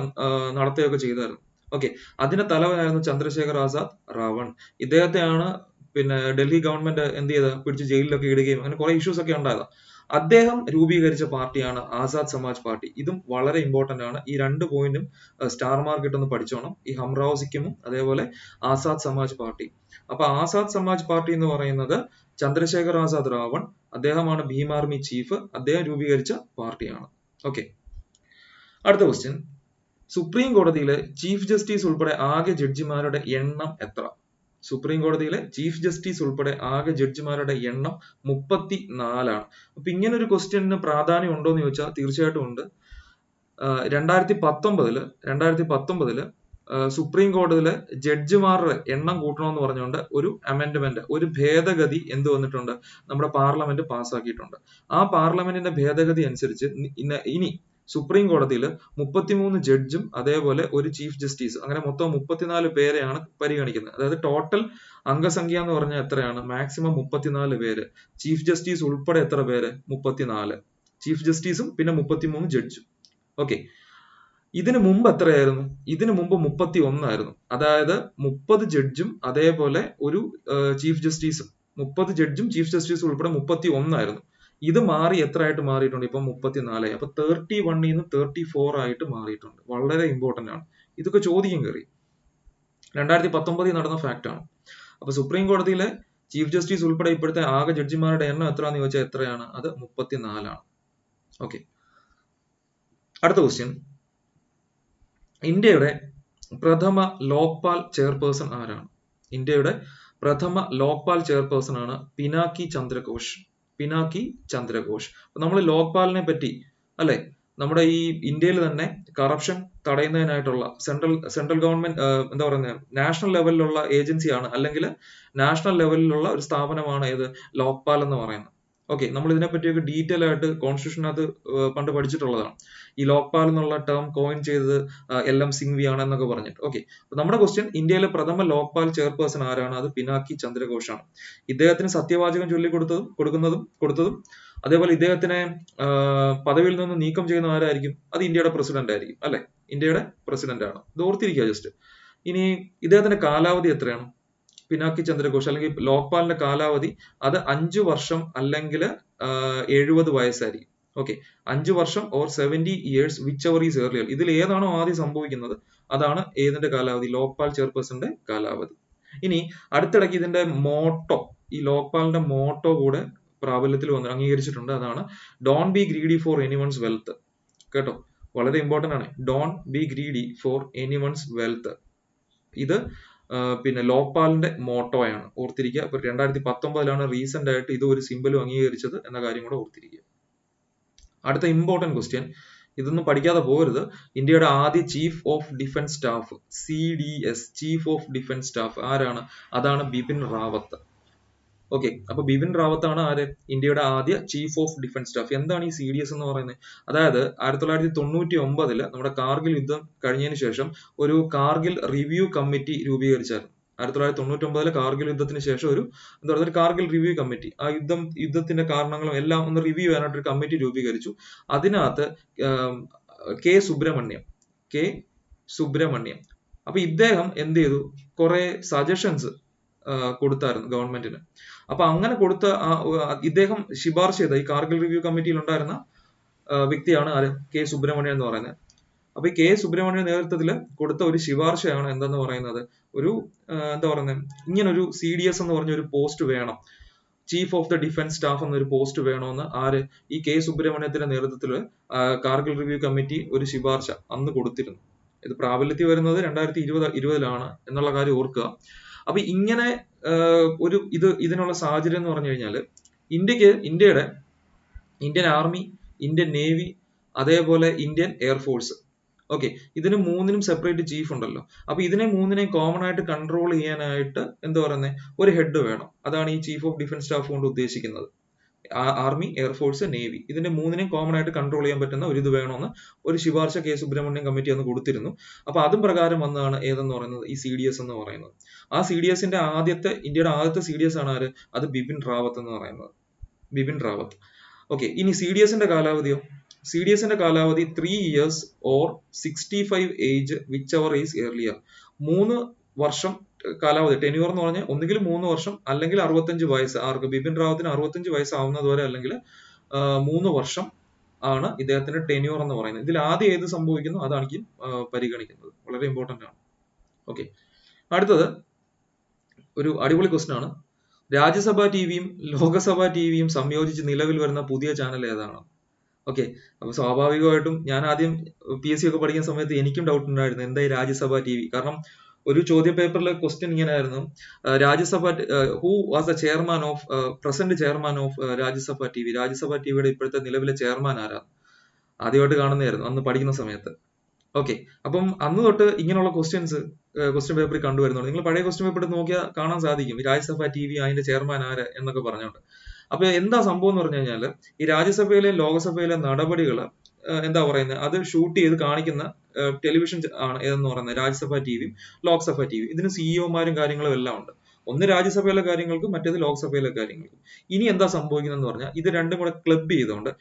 നടത്തുകയൊക്കെ ചെയ്തായിരുന്നു. ഓക്കെ, അതിന്റെ തലവനായിരുന്നു ചന്ദ്രശേഖർ ആസാദ് റാവൺ. ഇദ്ദേഹത്തെയാണ് പിന്നെ ഡൽഹി ഗവൺമെന്റ് എന്ത് ചെയ്ത് പിടിച്ച് ജയിലിലൊക്കെ ഇടുകയും അങ്ങനെ കുറെ ഇഷ്യൂസ് ഒക്കെ ഉണ്ടായതാണ്. അദ്ദേഹം രൂപീകരിച്ച പാർട്ടിയാണ് ആസാദ് സമാജ് പാർട്ടി. ഇതും വളരെ ഇമ്പോർട്ടന്റ് ആണ്. ഈ 2 പോയിന്റും സ്റ്റാർ മാർക്ക് ഇട്ടൊന്ന് പഠിച്ചോണം, ഈ ഹംറാവ് സിക്കിമും അതേപോലെ ആസാദ് സമാജ് പാർട്ടി. അപ്പൊ ആസാദ് സമാജ് പാർട്ടി എന്ന് പറയുന്നത് ചന്ദ്രശേഖർ ആസാദ് റാവൺ, അദ്ദേഹമാണ് ഭീം ആർമി ചീഫ്, അദ്ദേഹം രൂപീകരിച്ച പാർട്ടിയാണ്. ഓക്കെ, അടുത്ത ക്വസ്റ്റ്യൻ, സുപ്രീം കോടതിയിലെ ചീഫ് ജസ്റ്റിസ് ഉൾപ്പെടെ ആകെ ജഡ്ജിമാരുടെ എണ്ണം എത്ര? സുപ്രീം കോടതിയിലെ ചീഫ് ജസ്റ്റിസ് ഉൾപ്പെടെ ആകെ ജഡ്ജിമാരുടെ എണ്ണം 34 ആണ്. അപ്പൊ ഇങ്ങനെ ഒരു ക്വസ്റ്റ്യന് പ്രാധാന്യം ഉണ്ടോ എന്ന് ചോദിച്ചാൽ തീർച്ചയായിട്ടും ഉണ്ട്. 2019 സുപ്രീം കോടതിയിലെ ജഡ്ജിമാരുടെ എണ്ണം കൂട്ടണമെന്ന് പറഞ്ഞുകൊണ്ട് ഒരു അമെൻഡ്മെന്റ്, ഒരു ഭേദഗതി എന്ത് വന്നിട്ടുണ്ട്, നമ്മുടെ പാർലമെന്റ് പാസ്സാക്കിയിട്ടുണ്ട്. ആ പാർലമെന്റിന്റെ ഭേദഗതി അനുസരിച്ച് ഇനി സുപ്രീം കോടതിയിൽ 33 ജഡ്ജും അതേപോലെ ഒരു ചീഫ് ജസ്റ്റിസ്, അങ്ങനെ മൊത്തം 34 പേരെയാണ് പരിഗണിക്കുന്നത്. അതായത് ടോട്ടൽ അംഗസംഖ്യ എന്ന് പറഞ്ഞാൽ എത്രയാണ്? മാക്സിമം 34 പേര്. ചീഫ് ജസ്റ്റിസ് ഉൾപ്പെടെ എത്ര പേര്? 34. ചീഫ് ജസ്റ്റിസും പിന്നെ 33 ജഡ്ജും. ഓക്കെ, ഇതിനു മുമ്പ് എത്രയായിരുന്നു? ഇതിനു മുമ്പ് 31 ആയിരുന്നു. അതായത് 30 ജഡ്ജും അതേപോലെ ഒരു ചീഫ് ജസ്റ്റിസും, 30 ജഡ്ജും ചീഫ് ജസ്റ്റിസും ഉൾപ്പെടെ 31 ആയിരുന്നു. ഇത് മാറി എത്ര ആയിട്ട് മാറിയിട്ടുണ്ട്? ഇപ്പൊ 34. അപ്പൊ 31 നിന്ന് 34 ആയിട്ട് മാറിയിട്ടുണ്ട്. വളരെ ഇമ്പോർട്ടന്റ് ആണ്. ഇതൊക്കെ ചോദിക്കും കയറി. 2019 നടന്ന ഫാക്ട് ആണ്. അപ്പൊ സുപ്രീം കോടതിയിലെ ചീഫ് ജസ്റ്റിസ് ഉൾപ്പെടെ ഇപ്പോഴത്തെ ആകെ ജഡ്ജിമാരുടെ എണ്ണം എത്രയാണെന്ന് ചോദിച്ചാൽ എത്രയാണ്? അത് 34 ആണ്. ഓക്കെ, അടുത്ത ക്വസ്റ്റ്യൻ, ഇന്ത്യയുടെ പ്രഥമ ലോക്പാൽ ചെയർപേഴ്സൺ ആരാണ്? ഇന്ത്യയുടെ പ്രഥമ ലോക്പാൽ ചെയർപേഴ്സൺ ആണ് പിനാക്കി ചന്ദ്രഘോഷ്. അപ്പൊ നമ്മൾ ലോക്പാലിനെ പറ്റി അല്ലെ, നമ്മുടെ ഈ ഇന്ത്യയിൽ തന്നെ കറപ്ഷൻ തടയുന്നതിനായിട്ടുള്ള സെൻട്രൽ ഗവൺമെന്റ് എന്താ പറയുന്നത്, നാഷണൽ ലെവലിലുള്ള ഏജൻസിയാണ്, അല്ലെങ്കിൽ നാഷണൽ ലെവലിലുള്ള ഒരു സ്ഥാപനമാണ് ഏത്? ലോക്പാൽ എന്ന് പറയുന്നത്. ഓക്കെ, നമ്മൾ ഇതിനെപ്പറ്റിയൊക്കെ ഡീറ്റെയിൽ ആയിട്ട് കോൺസ്റ്റിറ്റ്യൂഷനകത്ത് പണ്ട് പഠിച്ചിട്ടുള്ളതാണ്. ഈ ലോക്പാൽ എന്നുള്ള ടേം കോയിൻ ചെയ്തത് LM സിംഗ്വി ആണ് എന്നൊക്കെ പറഞ്ഞിട്ട്. ഓക്കെ, അപ്പൊ നമ്മുടെ ക്വസ്റ്റ്യൻ, ഇന്ത്യയിലെ പ്രഥമ ലോക്പാൽ ചെയർപേഴ്സൺ ആരാണ്? അത് പിനാക്കി ചന്ദ്രഘോഷ് ആണ്. ഇദ്ദേഹത്തിന് സത്യവാചകം കൊടുത്തതും അതേപോലെ ഇദ്ദേഹത്തിനെ പദവിയിൽ നിന്ന് നീക്കം ചെയ്യുന്ന ആരായിരിക്കും? അത് ഇന്ത്യയുടെ പ്രസിഡന്റ് ആയിരിക്കും, അല്ലെ? ഇന്ത്യയുടെ പ്രസിഡന്റ് ആണ്. ഇത് ഓർത്തിരിക്കുക ജസ്റ്റ്. ഇനി ഇദ്ദേഹത്തിന്റെ കാലാവധി എത്രയാണ്? പിനാക്കി ചന്ദ്രഘോഷ് അല്ലെങ്കിൽ ലോക്പാലിന്റെ കാലാവധി അത് 5 വർഷം അല്ലെങ്കിൽ 70 വയസ്സായിരിക്കും. ഓക്കെ, 5 വർഷം or 70 years, which ever is earlier. ഇതിൽ ഏതാണോ ആദ്യം സംഭവിക്കുന്നത് അതാണ് ഏതിന്റെ കാലാവധി? ലോക്പാൽ ചെയർപേഴ്സന്റെ കാലാവധി. ഇനി അടുത്തിടയ്ക്ക് ഇതിന്റെ മോട്ടോ, ഈ ലോക്പാലിന്റെ മോട്ടോ കൂടെ പ്രാബല്യത്തിൽ അംഗീകരിച്ചിട്ടുണ്ട്. അതാണ് don't be greedy for anyone's wealth. കേട്ടോ, വളരെ ഇമ്പോർട്ടന്റ് ആണ്. Don't be greedy for anyone's wealth. ഇത് പിന്നെ ലോക്പാലിന്റെ മോട്ടോയാണ്, ഓർത്തിരിക്കുക. അപ്പൊ 2019 റീസെന്റ് ആയിട്ട് ഇത് ഒരു സിംബലും അംഗീകരിച്ചത് എന്ന കാര്യം കൂടെ ഓർത്തിരിക്കുക. അടുത്ത ഇമ്പോർട്ടന്റ് ക്വസ്റ്റ്യൻ, ഇതൊന്നും പഠിക്കാതെ പോകരുത്. ഇന്ത്യയുടെ ആദ്യ chief of defence staff, CDS, chief of defence staff ആരാണ്? അതാണ് ബിപിൻ റാവത്ത്. ഓക്കെ, അപ്പൊ ബിപിൻ റാവത്ത് ആണ് ആര്? ഇന്ത്യയുടെ ആദ്യ ചീഫ് ഓഫ് ഡിഫൻസ് സ്റ്റാഫ്. എന്താണ് ഈ CDS എന്ന് പറയുന്നത്? അതായത് 1999 നമ്മുടെ കാർഗിൽ യുദ്ധം കഴിഞ്ഞതിന് ശേഷം ഒരു കാർഗിൽ റിവ്യൂ കമ്മിറ്റി രൂപീകരിച്ചായിരുന്നു. 1999 കാർഗിൽ യുദ്ധത്തിന് ശേഷം ഒരു എന്താ പറയുക, ഒരു കാർഗിൽ റിവ്യൂ കമ്മിറ്റി, ആ യുദ്ധത്തിന്റെ കാരണങ്ങളും എല്ലാം ഒന്ന് റിവ്യൂ ചെയ്യാനായിട്ട് ഒരു കമ്മിറ്റി രൂപീകരിച്ചു. അതിനകത്ത് കെ സുബ്രഹ്മണ്യം. അപ്പൊ ഇദ്ദേഹം എന്ത് ചെയ്തു? കുറെ സജഷൻസ് കൊടുത്തായിരുന്നു ഗവൺമെന്റിന്. അപ്പൊ അങ്ങനെ കൊടുത്ത ഇദ്ദേഹം ശുപാർശ ചെയ്ത ഈ കാർഗിൽ റിവ്യൂ കമ്മിറ്റിയിൽ ഉണ്ടായിരുന്ന വ്യക്തിയാണ് ആര്? കെ സുബ്രഹ്മണ്യൻ എന്ന് പറയുന്നത്. അപ്പൊ ഈ കെ സുബ്രഹ്മണ്യൻ നേതൃത്വത്തിൽ കൊടുത്ത ഒരു ശുപാർശയാണ് എന്തെന്ന് പറയുന്നത്, ഒരു എന്താ പറയുന്നത്, ഇങ്ങനൊരു CDS എന്ന് പറഞ്ഞ ഒരു പോസ്റ്റ് വേണം, chief of the defence staff എന്നൊരു പോസ്റ്റ് വേണമെന്ന് ആര്? ഈ കെ സുബ്രഹ്മണ്യത്തിന്റെ നേതൃത്വത്തിൽ കാർഗിൽ റിവ്യൂ കമ്മിറ്റി ഒരു ശുപാർശ അന്ന് കൊടുത്തിരുന്നു. ഇത് പ്രാബല്യത്തിൽ വരുന്നത് 2020 എന്നുള്ള കാര്യം ഓർക്കുക. അപ്പൊ ഇങ്ങനെ ഒരു ഇതിനുള്ള സാഹചര്യം എന്ന് പറഞ്ഞു കഴിഞ്ഞാൽ ഇന്ത്യൻ ആർമി, ഇന്ത്യൻ നേവി, അതേപോലെ ഇന്ത്യൻ എയർഫോഴ്സ്, ഓക്കെ, ഇതിന് മൂന്നിനും സെപ്പറേറ്റ് ചീഫ് ഉണ്ടല്ലോ. അപ്പൊ ഇതിനെ മൂന്നിനെയും കോമൺ ആയിട്ട് കൺട്രോൾ ചെയ്യാനായിട്ട് എന്താ പറയുന്നത്, ഒരു ഹെഡ് വേണം. അതാണ് ഈ ചീഫ് ഓഫ് ഡിഫൻസ് സ്റ്റാഫ് കൊണ്ട് ഉദ്ദേശിക്കുന്നത്. ആർമി, എയർഫോഴ്സ്, നേവി, ഇതിന്റെ മൂന്നിനെയും കോമൺ ആയിട്ട് കൺട്രോൾ ചെയ്യാൻ പറ്റുന്ന ഒരു ഇത് വേണമെന്ന് ഒരു ശുപാർശ കെ സുബ്രഹ്മണ്യം കമ്മിറ്റി അന്ന് കൊടുത്തിരുന്നു. അപ്പൊ അതും പ്രകാരം വന്നതാണ് ഏതെന്ന് പറയുന്നത് ഈ CDS എന്ന് പറയുന്നത്. ആ CDSന്റെ ഇന്ത്യയുടെ ആദ്യത്തെ CDS ആണ് ആര്? അത് ബിപിൻ റാവത്ത് എന്ന് പറയുന്നത്. ബിപിൻ റാവത്ത്. ഓക്കെ, ഇനി CDSന്റെ കാലാവധിയോ? CDSന്റെ കാലാവധി 3 years or 65 age whichever is earlier. 3 വർഷം കാലാവധി, ടെന്യൂർ എന്ന് പറഞ്ഞാൽ ഒന്നുകിൽ 3 വർഷം അല്ലെങ്കിൽ 65 വയസ്സ്. ആർക്ക്? ബിപിൻ റാവത്തിന് 65 വയസ്സാവുന്നത് വരെ അല്ലെങ്കിൽ 3 വർഷം ആണ് ഇദ്ദേഹത്തിന്റെ ടെന്യൂർ എന്ന് പറയുന്നത്. ഇതിൽ ആദ്യം ഏത് സംഭവിക്കുന്നു അതാണ് പരിഗണിക്കുന്നത്. വളരെ ഇമ്പോർട്ടന്റ് ആണ്. ഓക്കെ, അടുത്തത് ഒരു അടിപൊളി ക്വസ്റ്റൻ ആണ്. രാജ്യസഭാ ടിവിയും ലോകസഭാ ടിവിയും സംയോജിച്ച് നിലവിൽ വരുന്ന പുതിയ ചാനൽ ഏതാണ്? ഓക്കെ, അപ്പൊ സ്വാഭാവികമായിട്ടും ഞാൻ ആദ്യം PSC ഒക്കെ പഠിക്കുന്ന സമയത്ത് എനിക്കും ഡൗട്ട് ഉണ്ടായിരുന്നു എന്താ ഈ രാജ്യസഭാ TV. കാരണം ഒരു ചോദ്യ പേപ്പറിലെ ക്വസ്റ്റ്യൻ ഇങ്ങനെ ആയിരുന്നു, Rajya Sabha who was the chairman of present chairman of Rajya Sabha TV. രാജ്യസഭാ ടിവിയുടെ ഇപ്പോഴത്തെ നിലവിലെ ചെയർമാൻ ആരാണ്? ആദ്യമായിട്ട് കാണുന്നതായിരുന്നു അന്ന് പഠിക്കുന്ന സമയത്ത്. ഓക്കെ, അപ്പം അന്ന് തൊട്ട് ഇങ്ങനെയുള്ള ക്വസ്റ്റ്യൻ പേപ്പറിൽ കണ്ടുവരുന്നുണ്ട്. നിങ്ങൾ പഴയ ക്വസ്റ്റ്യൻ പേപ്പർ നോക്കിയാൽ കാണാൻ സാധിക്കും രാജ്യസഭാ TV അതിന്റെ ചെയർമാൻ ആര് എന്നൊക്കെ പറഞ്ഞുകൊണ്ട്. അപ്പൊ എന്താ സംഭവം എന്ന് പറഞ്ഞു കഴിഞ്ഞാൽ ഈ രാജ്യസഭയിലെ ലോകസഭയിലെ നടപടികൾ എന്താ പറയുന്നത്, അത് ഷൂട്ട് ചെയ്ത് കാണിക്കുന്ന ടെലിവിഷൻ ആണ് ഏതെന്ന് പറയുന്നത് രാജ്യസഭാ TVയും ലോക്സഭ TV. ഇതിന് CEOമാരും കാര്യങ്ങളും എല്ലാം ഉണ്ട്. ഒന്ന് രാജ്യസഭയിലെ കാര്യങ്ങൾക്കും മറ്റേത് ലോക്സഭയിലെ കാര്യങ്ങൾക്കും. ഇനി എന്താ സംഭവിക്കുന്നതെന്ന് പറഞ്ഞാൽ ഇത് രണ്ടും കൂടെ ക്ലബ് ചെയ്തുകൊണ്ട്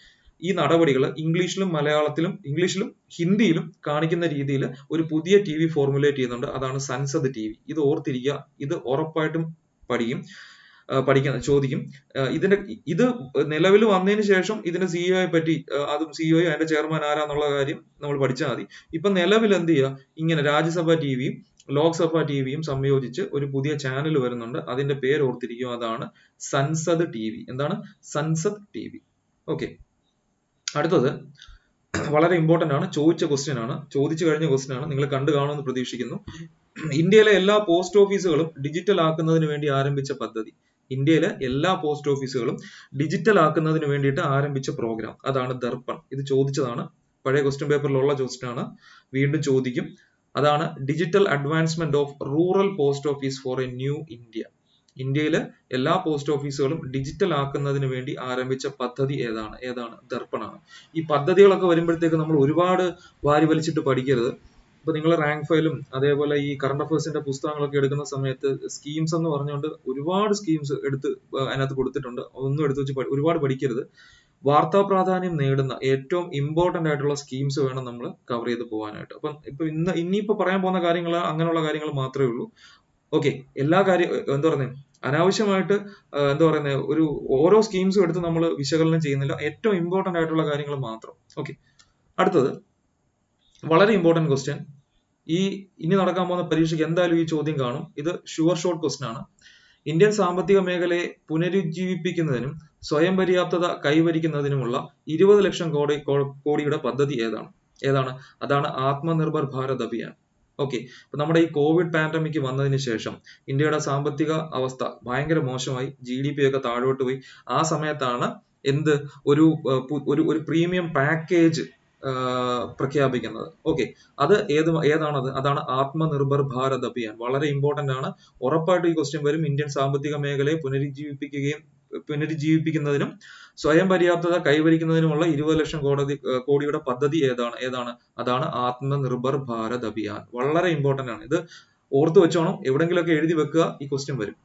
ഈ നടപടികൾ ഇംഗ്ലീഷിലും ഇംഗ്ലീഷിലും ഹിന്ദിയിലും കാണിക്കുന്ന രീതിയിൽ ഒരു പുതിയ TV ഫോർമുലേറ്റ് ചെയ്യുന്നുണ്ട്. അതാണ് സൻസദ് TV. ഇത് ഓർത്തിരിക്കുക, ഇത് ഉറപ്പായിട്ടും ചോദിക്കും. ഇത് നിലവിൽ വന്നതിന് ശേഷം ഇതിന്റെ സിഇഒയെ പറ്റി അതും സിഇഒയും അതിന്റെ ചെയർമാൻ ആരാന്നുള്ള കാര്യം നമ്മൾ പഠിച്ചാൽ മതി. ഇപ്പൊ നിലവിൽ എന്ത് ചെയ്യുക, ഇങ്ങനെ രാജ്യസഭാ TVയും ലോക്സഭാ TVയും സംയോജിച്ച് ഒരു പുതിയ ചാനൽ വരുന്നുണ്ട്. അതിന്റെ പേര് ഓർത്തിരിക്കും, അതാണ് സൻസദ് TV. എന്താണ്? സൻസദ് TV. ഓക്കെ, അടുത്തത് വളരെ ഇമ്പോർട്ടന്റ് ആണ്, ചോദിച്ചു കഴിഞ്ഞ ക്വസ്റ്റ്യൻ ആണ്, നിങ്ങൾ കണ്ടു കാണുമെന്ന് പ്രതീക്ഷിക്കുന്നു. ഇന്ത്യയിലെ എല്ലാ പോസ്റ്റ് ഓഫീസുകളും ഡിജിറ്റൽ ആക്കുന്നതിന് വേണ്ടി ആരംഭിച്ച പദ്ധതി. ഇന്ത്യയിലെ എല്ലാ പോസ്റ്റ് ഓഫീസുകളും ഡിജിറ്റൽ ആക്കുന്നതിന് വേണ്ടിയിട്ട് ആരംഭിച്ച പ്രോഗ്രാം, അതാണ് ദർപ്പൺ. ഇത് ചോദിച്ചതാണ്, പഴയ ക്വസ്റ്റ്യൻ പേപ്പറിലുള്ള ക്വസ്റ്റ്യൻ ആണ്, വീണ്ടും ചോദിക്കും. അതാണ് digital advancement of rural post office four A new India. ഇന്ത്യയിലെ എല്ലാ പോസ്റ്റ് ഓഫീസുകളും ഡിജിറ്റൽ ആക്കുന്നതിന് വേണ്ടി ആരംഭിച്ച പദ്ധതി ഏതാണ്? ദർപ്പണാണ്. ഈ പദ്ധതികളൊക്കെ വരുമ്പോഴത്തേക്ക് നമ്മൾ ഒരുപാട് വാരി വലിച്ചിട്ട് പഠിക്കരുത്. ഇപ്പൊ നിങ്ങൾ റാങ്ക് ഫയലും അതേപോലെ ഈ കറണ്ട് അഫയേഴ്സിന്റെ പുസ്തകങ്ങളൊക്കെ എടുക്കുന്ന സമയത്ത് സ്കീംസ് എന്ന് പറഞ്ഞുകൊണ്ട് ഒരുപാട് സ്കീംസ് അതിനകത്ത് കൊടുത്തിട്ടുണ്ട്. ഒന്നും എടുത്ത് വെച്ച് ഒരുപാട് പഠിക്കരുത്. വാർത്താ പ്രാധാന്യം നേടുന്ന ഏറ്റവും ഇമ്പോർട്ടന്റ് ആയിട്ടുള്ള സ്കീംസ് വേണം നമ്മൾ കവർ ചെയ്ത് പോകാനായിട്ട്. അപ്പം ഇനിയിപ്പോ പറയാൻ പോകുന്ന കാര്യങ്ങൾ അങ്ങനെയുള്ള കാര്യങ്ങൾ മാത്രമേ ഉള്ളൂ. ഓക്കെ, എല്ലാ എന്താ പറയുന്നത്, അനാവശ്യമായിട്ട് എന്താ പറയുന്നത് ഓരോ സ്കീംസും എടുത്ത് നമ്മൾ വിശകലനം ചെയ്യുന്നില്ല, ഏറ്റവും ഇമ്പോർട്ടന്റ് ആയിട്ടുള്ള കാര്യങ്ങൾ മാത്രം. ഓക്കെ, അടുത്തത് വളരെ ഇമ്പോർട്ടന്റ് ക്വസ്റ്റ്യൻ. ഇനി നടക്കാൻ പോകുന്ന പരീക്ഷയ്ക്ക് എന്തായാലും ഈ ചോദ്യം കാണും. ഇത് ഷുവർ ഷോർട്ട് ക്വസ്റ്റ്യൻ ആണ്. ഇന്ത്യൻ സാമ്പത്തിക മേഖലയെ പുനരുജ്ജീവിപ്പിക്കുന്നതിനും സ്വയം പര്യാപ്തത കൈവരിക്കുന്നതിനുമുള്ള 20 ലക്ഷം കോടിയുടെ പദ്ധതി ഏതാണ്? അതാണ് ആത്മനിർഭർ ഭാരത് അഭിയാൻ. ഓക്കെ, അപ്പൊ നമ്മുടെ ഈ കോവിഡ് പാൻഡമിക് വന്നതിന് ശേഷം ഇന്ത്യയുടെ സാമ്പത്തിക അവസ്ഥ ഭയങ്കര മോശമായി, GDP ഒക്കെ താഴോട്ട് പോയി. ആ സമയത്താണ് ഒരു പ്രീമിയം പാക്കേജ് പ്രഖ്യാപിക്കുന്നത്. ഓക്കെ, അത് ഏതാണത്? അതാണ് ആത്മനിർഭർ ഭാരത് അഭിയാൻ. വളരെ ഇമ്പോർട്ടന്റ് ആണ്, ഉറപ്പായിട്ട് ഈ ക്വസ്റ്റ്യൻ വരും. ഇന്ത്യൻ സാമ്പത്തിക മേഖലയെ പുനരുജ്ജീവിപ്പിക്കുന്നതിനും സ്വയം പര്യാപ്തത കൈവരിക്കുന്നതിനുമുള്ള 20 ലക്ഷം കോടിയുടെ പദ്ധതി ഏതാണ്? അതാണ് ആത്മനിർഭർ ഭാരത് അഭിയാൻ. വളരെ ഇമ്പോർട്ടന്റ് ആണ്, ഇത് ഓർത്തു വെച്ചോണം, എവിടെങ്കിലുമൊക്കെ എഴുതി വെക്കുക, ഈ ക്വസ്റ്റ്യൻ വരും.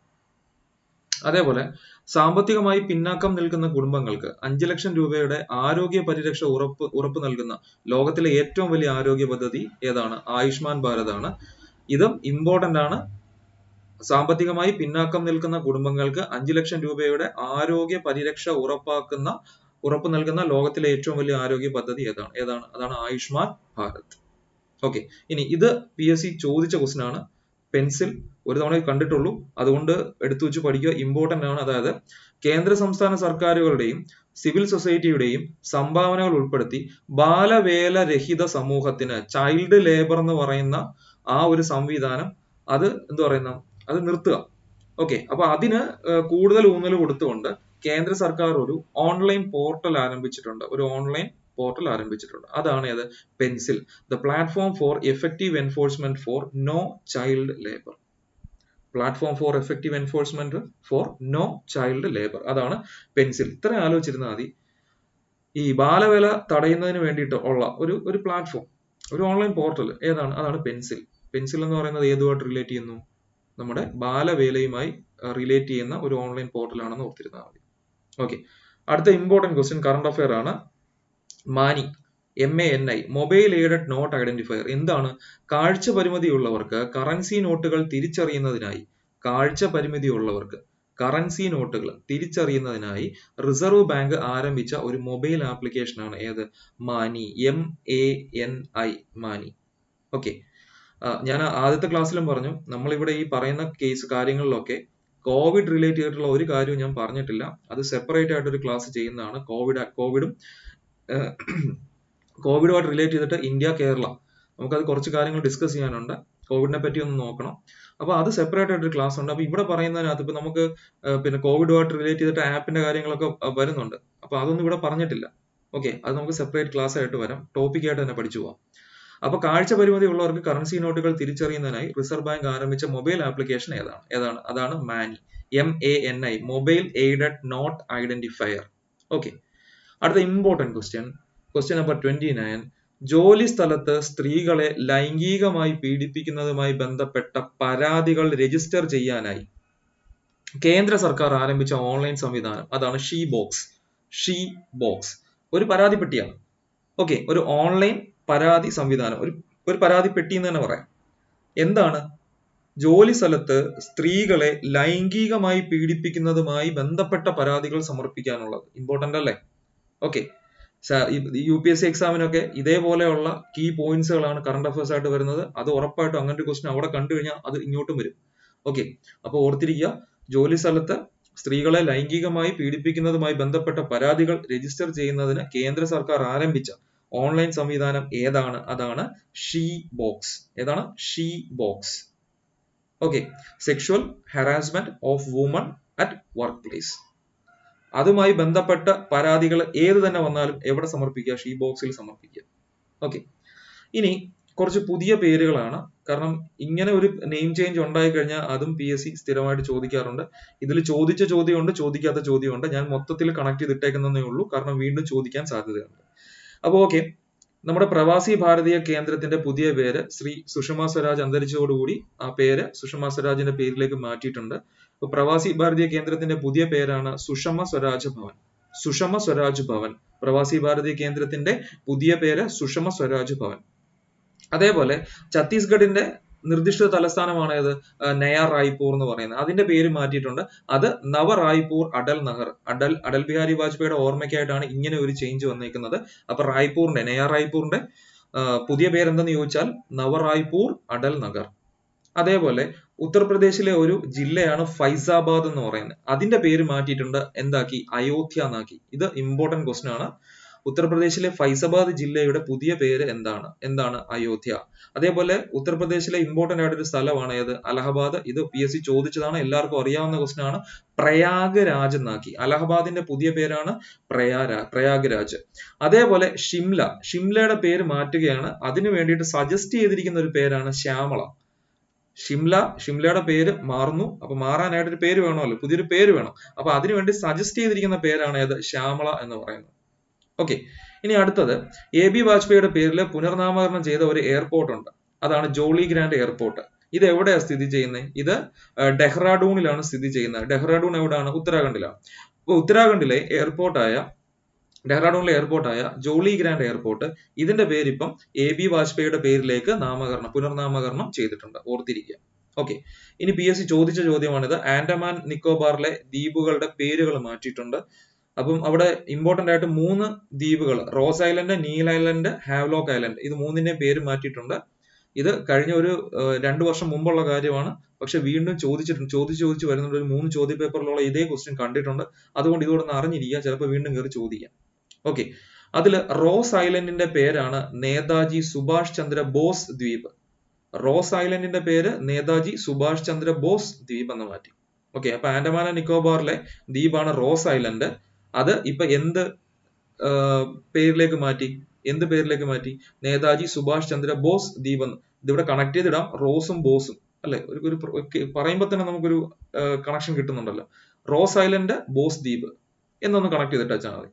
അതേപോലെ സാമ്പത്തികമായി പിന്നാക്കം നിൽക്കുന്ന കുടുംബങ്ങൾക്ക് 5 ലക്ഷം രൂപയുടെ ആരോഗ്യ പരിരക്ഷ ഉറപ്പ് നൽകുന്ന ലോകത്തിലെ ഏറ്റവും വലിയ ആരോഗ്യ പദ്ധതി ഏതാണ്? ആയുഷ്മാൻ ഭാരത് ആണ്. ഇതും ഇമ്പോർട്ടന്റ് ആണ്. സാമ്പത്തികമായി പിന്നാക്കം നിൽക്കുന്ന കുടുംബങ്ങൾക്ക് 5 ലക്ഷം രൂപയുടെ ആരോഗ്യ പരിരക്ഷ ഉറപ്പ് നൽകുന്ന ലോകത്തിലെ ഏറ്റവും വലിയ ആരോഗ്യ പദ്ധതി ഏതാണ്? അതാണ് ആയുഷ്മാൻ ഭാരത്. ഓക്കെ, ഇനി ഇത് PSC ചോദിച്ച ക്വസ്റ്റ്യൻ ആണ്. പെൻസിൽ ഒരു തവണ കണ്ടിട്ടുള്ളൂ, അതുകൊണ്ട് എടുത്തു വെച്ച് പഠിക്കുക, ഇമ്പോർട്ടന്റ് ആണ്. അതായത് കേന്ദ്ര സംസ്ഥാന സർക്കാരുകളുടെയും സിവിൽ സൊസൈറ്റിയുടെയും സംഭാവനകൾ ഉൾപ്പെടുത്തി ബാലവേല രഹിത സമൂഹത്തിന്, ചൈൽഡ് ലേബർ എന്ന് പറയുന്ന ആ ഒരു സംവിധാനം അത് നിർത്തുക. ഓക്കെ, അപ്പൊ അതിന് കൂടുതൽ ഊന്നൽ കൊടുത്തുകൊണ്ട് കേന്ദ്ര സർക്കാർ ഒരു ഓൺലൈൻ പോർട്ടൽ ആരംഭിച്ചിട്ടുണ്ട്. ഒരു ഓൺലൈൻ പോർട്ടൽ ആരംഭിച്ചിട്ടുണ്ട്. അതാണ് ഏത്? Pencil, the platform for effective enforcement for no child labour. Platform for effective enforcement for no child labour, അതാണ് പെൻസിൽ. ഇത്ര ആലോചിച്ചിരുന്നാൽ മതി. ഈ ബാലവേല തടയുന്നതിന് വേണ്ടിയിട്ട് ഉള്ള ഒരു പ്ലാറ്റ്ഫോം, ഒരു ഓൺലൈൻ പോർട്ടൽ ഏതാണ്? അതാണ് പെൻസിൽ. പെൻസിൽ എന്ന് പറയുന്നത് ഏതുമായിട്ട് റിലേറ്റ് ചെയ്യുന്നു? നമ്മുടെ ബാലവേലയുമായി റിലേറ്റ് ചെയ്യുന്ന ഒരു ഓൺലൈൻ പോർട്ടൽ ആണെന്ന് ഓർത്തിരുന്നാൽ മതി. ഓക്കെ, അടുത്ത ഇമ്പോർട്ടന്റ് ക്വസ്റ്റ്യൻ കറണ്ട് അഫയർ ആണ്. MANI, MANI, mobile aided note identifier. എന്താണ്? കാഴ്ച പരിമിതിയുള്ളവർക്ക് കറൻസി നോട്ടുകൾ തിരിച്ചറിയുന്നതിനായി, കാഴ്ച പരിമിതിയുള്ളവർക്ക് കറൻസി നോട്ടുകൾ തിരിച്ചറിയുന്നതിനായി റിസർവ് ബാങ്ക് ആരംഭിച്ച ഒരു മൊബൈൽ ആപ്ലിക്കേഷൻ ആണ് ഏത്? മാനി, MANI, മാനി. ഓക്കെ, ഞാൻ ആദ്യത്തെ ക്ലാസ്സിലും പറഞ്ഞു, നമ്മളിവിടെ ഈ പറയുന്ന കേസ് കാര്യങ്ങളിലൊക്കെ കോവിഡ് റിലേറ്റ് ചെയ്തിട്ടുള്ള ഒരു കാര്യവും ഞാൻ പറഞ്ഞിട്ടില്ല. അത് സെപ്പറേറ്റ് ആയിട്ട് ഒരു ക്ലാസ് ചെയ്യുന്നതാണ്. കോവിഡുമായിട്ട് റിലേറ്റ് ചെയ്തിട്ട് ഇന്ത്യ കേരള നമുക്കത് കുറച്ച് കാര്യങ്ങൾ ഡിസ്കസ് ചെയ്യാനുണ്ട്. കോവിഡിനെ പറ്റി ഒന്ന് നോക്കണം. അപ്പൊ അത് സെപ്പറേറ്റ് ആയിട്ടൊരു ക്ലാസ് ഉണ്ട്. അപ്പൊ ഇവിടെ പറയുന്നതിനകത്ത് ഇപ്പൊ നമുക്ക് പിന്നെ കോവിഡുമായിട്ട് റിലേറ്റ് ചെയ്തിട്ട് ആപ്പിന്റെ കാര്യങ്ങളൊക്കെ വരുന്നുണ്ട്. അപ്പൊ അതൊന്നും ഇവിടെ പറഞ്ഞിട്ടില്ല. ഓക്കെ, അത് നമുക്ക് സെപ്പറേറ്റ് ക്ലാസ് ആയിട്ട് വരാം. ടോപ്പിക് ആയിട്ട് തന്നെ പഠിച്ചു പോവാം. അപ്പൊ കാഴ്ച പരിമിതി ഉള്ളവർക്ക് കറൻസി നോട്ടുകൾ തിരിച്ചറിയുന്നതിനായി റിസർവ് ബാങ്ക് ആരംഭിച്ച മൊബൈൽ ആപ്ലിക്കേഷൻ ഏതാണ്? അതാണ് MANI, MANI, mobile aided note identifier. Okay, അടുത്ത ഇമ്പോർട്ടന്റ് ക്വസ്റ്റ്യൻ നമ്പർ 29. ജോലി സ്ഥലത്ത് സ്ത്രീകളെ ലൈംഗികമായി പീഡിപ്പിക്കുന്നതുമായി ബന്ധപ്പെട്ട പരാതികൾ രജിസ്റ്റർ ചെയ്യാനായി കേന്ദ്ര സർക്കാർ ആരംഭിച്ച ഓൺലൈൻ സംവിധാനം അതാണ് ഷീ ബോക്സ്. ഒരു പരാതി പെട്ടിയാണ്. ഓക്കെ, ഒരു ഓൺലൈൻ പരാതി സംവിധാനം, ഒരു പരാതി പെട്ടി എന്ന് തന്നെ പറയാം. എന്താണ്? ജോലി സ്ഥലത്ത് സ്ത്രീകളെ ലൈംഗികമായി പീഡിപ്പിക്കുന്നതുമായി ബന്ധപ്പെട്ട പരാതികൾ സമർപ്പിക്കാനുള്ളത്. ഇമ്പോർട്ടന്റ് അല്ലേ? ഓക്കെ, UPSC എക്സാമിനൊക്കെ ഇതേപോലെയുള്ള കീ പോയിന്റ്സുകളാണ് കറണ്ട് അഫയേഴ്സ് ആയിട്ട് വരുന്നത്. അത് ഉറപ്പായിട്ടും അങ്ങനത്തെ ക്വസ്റ്റ്യൻ അവിടെ കണ്ടു കഴിഞ്ഞാൽ അത് ഇങ്ങോട്ടും വരും. ഓക്കെ, അപ്പൊ ഓർത്തിരിക്കുക, ജോലി സ്ഥലത്ത് സ്ത്രീകളെ ലൈംഗികമായി പീഡിപ്പിക്കുന്നതുമായി ബന്ധപ്പെട്ട പരാതികൾ രജിസ്റ്റർ ചെയ്യുന്നതിന് കേന്ദ്ര സർക്കാർ ആരംഭിച്ച ഓൺലൈൻ സംവിധാനം ഏതാണ്? അതാണ് ഷീ ബോക്സ്. ഏതാണ്? She box. Okay, sexual harassment of woman at work place. അതുമായി ബന്ധപ്പെട്ട പരാതികൾ ഏത് തന്നെ വന്നാലും എവിടെ സമർപ്പിക്കുക? ഷീ ബോക്സിൽ സമർപ്പിക്കുക. ഓക്കെ, ഇനി കുറച്ച് പുതിയ പേരുകളാണ്. കാരണം ഇങ്ങനെ ഒരു നെയിം ചേഞ്ച് ഉണ്ടായി കഴിഞ്ഞാൽ അതും PSC സ്ഥിരമായിട്ട് ചോദിക്കാറുണ്ട്. ഇതിൽ ചോദിച്ച ചോദ്യമുണ്ട്, ചോദിക്കാത്ത ചോദ്യമുണ്ട്. ഞാൻ മൊത്തത്തിൽ കണക്ട് ചെയ്തിട്ടേക്കുന്നതേ ഉള്ളൂ, കാരണം വീണ്ടും ചോദിക്കാൻ സാധ്യതയുണ്ട്. അപ്പൊ ഓക്കെ, നമ്മുടെ പ്രവാസി ഭാരതീയ കേന്ദ്രത്തിന്റെ പുതിയ പേര് ശ്രീ സുഷമ സ്വരാജ് അന്തരിച്ചതോടുകൂടി ആ പേര് സുഷമ സ്വരാജിന്റെ പേരിലേക്ക് മാറ്റിയിട്ടുണ്ട്. അപ്പൊ പ്രവാസി ഭാരതീയ കേന്ദ്രത്തിന്റെ പുതിയ പേരാണ് സുഷമ സ്വരാജ് ഭവൻ. പ്രവാസി ഭാരതീയ കേന്ദ്രത്തിന്റെ പുതിയ പേര് സുഷമ സ്വരാജ് ഭവൻ. അതേപോലെ ഛത്തീസ്ഗഡിന്റെ നിർദ്ദിഷ്ട തലസ്ഥാനമാണ് ഏത്? നയാ റായ്പൂർ എന്ന് പറയുന്നത്. അതിന്റെ പേര് മാറ്റിയിട്ടുണ്ട്. അത് നവ റായ്പൂർ അടൽ നഗർ. അടൽ ബിഹാരി വാജ്പേയിയുടെ ഓർമ്മയ്ക്കായിട്ടാണ് ഇങ്ങനെ ഒരു ചേഞ്ച് വന്നിരിക്കുന്നത്. അപ്പൊ നയാ റായ്പൂറിന്റെ പുതിയ പേരെന്തെന്ന് ചോദിച്ചാൽ നവ റായ്പൂർ അടൽ നഗർ. അതേപോലെ ഉത്തർപ്രദേശിലെ ഒരു ജില്ലയാണ് ഫൈസാബാദ് എന്ന് പറയുന്നത്. അതിന്റെ പേര് മാറ്റിയിട്ടുണ്ട്. എന്താക്കി? അയോധ്യ എന്നാക്കി. ഇത് ഇമ്പോർട്ടന്റ് ക്വസ്റ്റ്യൻ ആണ്. ഉത്തർപ്രദേശിലെ ഫൈസാബാദ് ജില്ലയുടെ പുതിയ പേര് എന്താണ്? അയോധ്യ. അതേപോലെ ഉത്തർപ്രദേശിലെ ഇമ്പോർട്ടന്റ് ആയിട്ടൊരു സ്ഥലമാണ് ഏത്? അലഹബാദ്. ഇത് PSC ചോദിച്ചതാണ്, എല്ലാവർക്കും അറിയാവുന്ന ക്വസ്റ്റ്യൻ ആണ്. പ്രയാഗ്രാജ് എന്നാക്കി. അലഹബാദിന്റെ പുതിയ പേരാണ് പ്രയാഗ്രാജ്. അതേപോലെ ഷിംലയുടെ പേര് മാറ്റുകയാണ്. അതിനു വേണ്ടിയിട്ട് സജസ്റ്റ് ചെയ്തിരിക്കുന്ന ഒരു പേരാണ് ശ്യാമള. ഷിംലയുടെ പേര് മാറുന്നു. അപ്പൊ മാറാനായിട്ട് ഒരു പേര് വേണമല്ലോ, പുതിയൊരു പേര് വേണം. അപ്പൊ അതിനുവേണ്ടി സജസ്റ്റ് ചെയ്തിരിക്കുന്ന പേരാണ് ഏത്? ശ്യാമള എന്ന് പറയുന്നത്. ഓക്കെ, ഇനി അടുത്തത് AB വാജ്പേയിയുടെ പേരിൽ പുനർനാമകരണം ചെയ്ത ഒരു എയർപോർട്ട് ഉണ്ട്. അതാണ് ജോളി ഗ്രാൻഡ് എയർപോർട്ട്. ഇത് എവിടെയാണ് സ്ഥിതി ചെയ്യുന്നത്? ഇത് ഡെഹ്റാഡൂണിലാണ് സ്ഥിതി ചെയ്യുന്നത്. ഡെഹ്റാഡൂൺ എവിടെയാണ്? ഉത്തരാഖണ്ഡിലാണ്. അപ്പൊ ഉത്തരാഖണ്ഡിലെ ഡെഹ്റാഡൂണിലെ എയർപോർട്ടായ ജോളി ഗ്രാൻഡ് എയർപോർട്ട്, ഇതിന്റെ പേര് ഇപ്പം AB വാജ്പേയിയുടെ പേരിലേക്ക് പുനർനാമകരണം ചെയ്തിട്ടുണ്ട്. ഓർത്തിരിക്കുക. ഓക്കെ, ഇനി PSC ചോദിച്ച ചോദ്യമാണിത്. ആൻഡമാൻ നിക്കോബാറിലെ ദ്വീപുകളുടെ പേരുകൾ മാറ്റിയിട്ടുണ്ട്. അപ്പം അവിടെ ഇമ്പോർട്ടന്റ് ആയിട്ട് 3 ദ്വീപുകൾ, Ross island, Neil island, Havelock island, ഇത് 3ന്റെയും പേര് മാറ്റിയിട്ടുണ്ട്. ഇത് കഴിഞ്ഞ ഒരു 2 വർഷം മുമ്പുള്ള കാര്യമാണ്. പക്ഷെ വീണ്ടും ചോദിച്ചു വരുന്നുണ്ട്. ഒരു 3 ചോദ്യ പേപ്പറിലുള്ള ഇതേ ക്വസ്റ്റ്യൻ കണ്ടിട്ടുണ്ട്. അതുകൊണ്ട് ഇതോടൊന്ന് അറിഞ്ഞിരിക്കുക, ചിലപ്പോൾ വീണ്ടും കയറി ചോദിക്കാം. ഓക്കെ, അതില് റോസ് ഐലൻഡിന്റെ പേരാണ് നേതാജി സുഭാഷ് ചന്ദ്ര ബോസ് ദ്വീപ്. റോസ് ഐലൻഡിന്റെ പേര് നേതാജി സുഭാഷ് ചന്ദ്ര ബോസ് ദ്വീപ് എന്ന് മാറ്റി. ഓക്കെ, അപ്പൊ ആൻഡമാൻ നിക്കോബാറിലെ ദ്വീപാണ് റോസ് ഐലൻഡ്. അത് ഇപ്പൊ എന്ത് പേരിലേക്ക് മാറ്റി. എന്ത് പേരിലേക്ക് മാറ്റി? നേതാജി സുഭാഷ് ചന്ദ്ര ബോസ് ദ്വീപ് എന്ന്. ഇതിവിടെ കണക്ട് ചെയ്തിടാം, റോസും ബോസും അല്ലെ. ഒരു പറയുമ്പോൾ തന്നെ നമുക്കൊരു കണക്ഷൻ കിട്ടുന്നുണ്ടല്ലോ. റോസ് ഐലൻഡ്, ബോസ് ദ്വീപ് എന്നൊന്ന് കണക്ട് ചെയ്തിട്ട് വെച്ചാൽ മതി.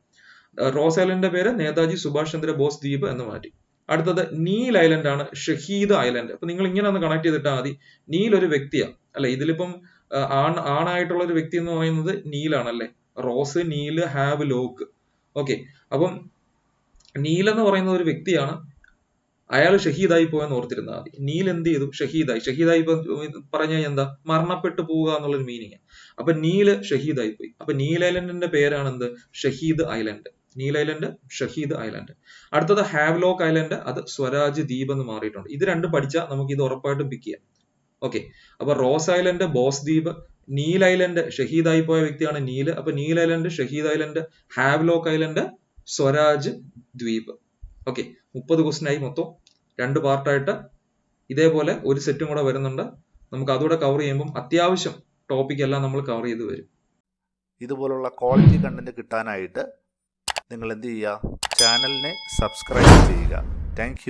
റോസ് ഐലൻഡിന്റെ പേര് നേതാജി സുഭാഷ് ചന്ദ്ര ബോസ് ദ്വീപ് എന്ന് മാറ്റി. അടുത്തത് നീൽ ഐലൻഡ് ആണ്, ഷഹീദ് ഐലൻഡ്. അപ്പൊ നിങ്ങൾ ഇങ്ങനെ ഒന്ന് കണക്ട് ചെയ്തിട്ടാൽ മതി. നീൽ ഒരു വ്യക്തിയാണ് അല്ലെ. ഇതിലിപ്പം ആണായിട്ടുള്ള ഒരു വ്യക്തി എന്ന് പറയുന്നത് നീലാണ് അല്ലെ. Rose, Neil, have, lock. Okay, അപ്പം നീൽ എന്ന് പറയുന്ന ഒരു വ്യക്തിയാണ്. അയാൾ ഷഹീദായി പോയെന്ന് ഓർത്തിരുന്നാൽ മതി. നീൽ എന്ത് ചെയ്തു? ഷഹീദായി പറഞ്ഞാൽ എന്താ? മരണപ്പെട്ടു പോവുക എന്നുള്ളൊരു മീനിങ്. അപ്പൊ നീല് ഷഹീദായി പോയി. അപ്പൊ നീൽ ഐലൻഡിന്റെ പേരാണ് എന്ത്? Shaheed island. Neil island, Shaheed island. അടുത്തത് ഹാവ്ലോക്ക് ഐലൻഡ്, അത് സ്വരാജ് ദ്വീപ് എന്ന് മാറിയിട്ടുണ്ട്. ഇത് രണ്ടും പഠിച്ചാൽ നമുക്ക് ഇത് ഉറപ്പായിട്ടും പിക്ക് ചെയ്യാം. ഓക്കെ, അപ്പൊ റോസ് ഐലൻഡ്, ബോസ് ദ്വീപ്. നീൽ ഐലൻഡ്, ഷഹീദായി പോയ വ്യക്തിയാണ് നീല്. അപ്പൊ Neil island, Shaheed island, Havelock island, Swaraj ദ്വീപ്. ഓക്കെ, 30 ക്വസ്റ്റ്യൻ ആയി മൊത്തം. 2 പാർട്ടായിട്ട്. ഇതേപോലെ ഒരു സെറ്റും കൂടെ വരുന്നുണ്ട്. നമുക്ക് അതുകൂടെ കവർ ചെയ്യുമ്പോൾ അത്യാവശ്യം ടോപ്പിക് എല്ലാം നമ്മൾ കവർ ചെയ്ത് വരും. ഇതുപോലുള്ള ക്വാളിറ്റി കണ്ടന്റ് കിട്ടാനായിട്ട് നിങ്ങൾ എന്ത് ചെയ്യുക? ചാനലിനെ സബ്സ്ക്രൈബ് ചെയ്യുക. താങ്ക്